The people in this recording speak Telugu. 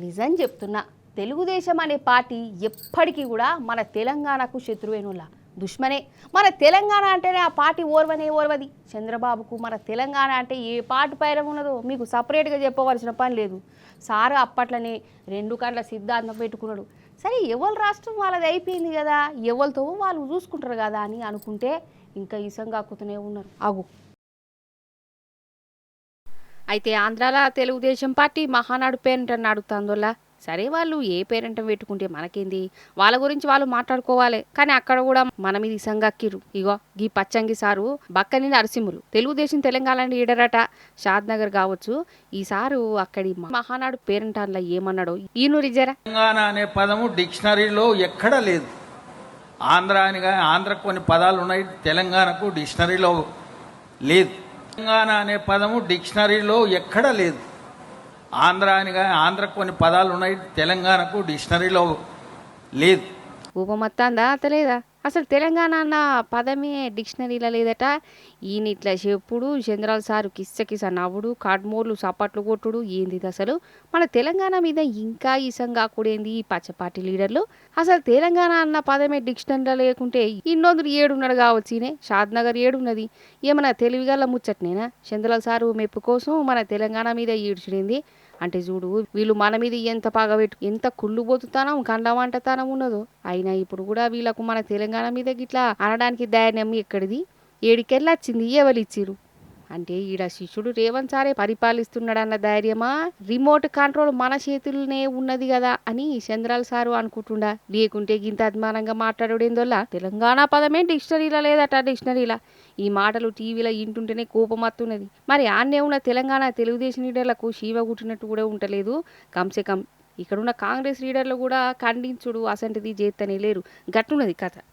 నిజం చెప్తున్నా, తెలుగుదేశం అనే పార్టీ ఎప్పటికీ కూడా మన తెలంగాణకు శత్రువేనులా దుష్మనే. మన తెలంగాణ అంటేనే ఆ పార్టీ ఓర్వది. చంద్రబాబుకు మన తెలంగాణ అంటే ఏ పార్టీ పైన ఉన్నదో మీకు సపరేట్గా చెప్పవలసిన పని లేదు. సార్ అప్పట్లోనే 2 కండ్ల సిద్ధాంతం పెట్టుకున్నాడు. సరే ఎవరి రాష్ట్రం వాళ్ళది అయిపోయింది కదా, ఎవరితో వాళ్ళు చూసుకుంటారు కదా అని అనుకుంటే ఇంకా ఇసంగాక్కుతూనే ఉన్నారు. అగు అయితే ఆంధ్రాలో తెలుగుదేశం పార్టీ మహానాడు పేరెంట్ అడుగుతుందోలా. సరే వాళ్ళు ఏ పేరెంట్ పెట్టుకుంటే మనకేంది, వాళ్ళ గురించి వాళ్ళు మాట్లాడుకోవాలి. కానీ అక్కడ కూడా మన మీద ఇసంగక్కిరు. ఇగో గీ పచ్చంగి సారు బక్కని నరసింహులు తెలుగుదేశం తెలంగాణ లీడరట, షాద్ నగర్ కావచ్చు. ఈ సారు అక్కడి మహానాడు పేరెంట్ అందులో ఏమన్నాడో ఈయన రిజరా. తెలంగాణ అనే పదము డిక్షనరీలో ఎక్కడ లేదు. ఆంధ్ర అని ఆంధ్రకు కొన్ని పదాలు ఉన్నాయి, తెలంగాణకు డిక్షనరీలో లేదు. తెలంగాణ అనే పదము డిక్షనరీలో ఎక్కడ లేదు. ఆంధ్ర అని ఆంధ్రకు కొన్ని పదాలు ఉన్నాయి, తెలంగాణకు డిక్షనరీలో లేదు. ఊపమత్తాందా అతలేదా? అసలు తెలంగాణ అన్న పదమే డిక్షనరీలో లేదట. ఈయన ఇట్లా చెప్పుడు చంద్రాల సారు కిస్స నవ్వుడు, కాడ్మోర్లు సపాట్లు కొట్టుడు ఏంది అసలు. మన తెలంగాణ మీద ఇంకా ఇసంగాకుడేంది ఈ పచ్చపార్టీ లీడర్లు. అసలు తెలంగాణ అన్న పదమే డిక్షనరీలో లేకుంటే ఇన్నొందులు ఏడున్నాడు కావచ్చు. ఈయనే షాద్ నగర్ ఏడున్నది. ఏమన్నా తెలివిగల ముచ్చట్నేనా? చంద్రాల సారు మెప్పు కోసం మన తెలంగాణ మీద ఈడ్చుడింది అంటే చూడు, వీళ్ళు మన మీద ఎంత పగబెట్టు, ఎంత కుళ్ళు పోతుతానం, కండమంటతానం ఉన్నదో. అయినా ఇప్పుడు కూడా వీళ్ళకు మన తెలంగాణ మీద గిట్లా అనడానికి ధైర్యం ఎక్కడిది? ఏడికెళ్ళొచ్చింది? ఎవరిచ్చిరు? అంటే ఈడ శిష్యుడు రేవంత్ సారే పరిపాలిస్తున్నాడన్న ధైర్యమా, రిమోట్ కంట్రోల్ మన చేతుల్లోనే ఉన్నది కదా అని చంద్రాల సారు అనుకుంటుండా? లేకుంటే గింత అభిమానంగా మాట్లాడేందోలా తెలంగాణ పదమే డిక్షనరీలో లేదట. డిక్షనరీలా ఈ మాటలు టీవీలో ఇంటుంటేనే కోపం వస్తున్నది. మరి ఆన్నే ఉన్న తెలంగాణ తెలుగుదేశం లీడర్లకు శీవ కుట్టినట్టు కూడా ఉండలేదు. కంసే కం ఇక్కడున్న కాంగ్రెస్ లీడర్లు కూడా ఖండించుడు అసంటిది చేస్తనే లేరు. గట్టున్నది కథ.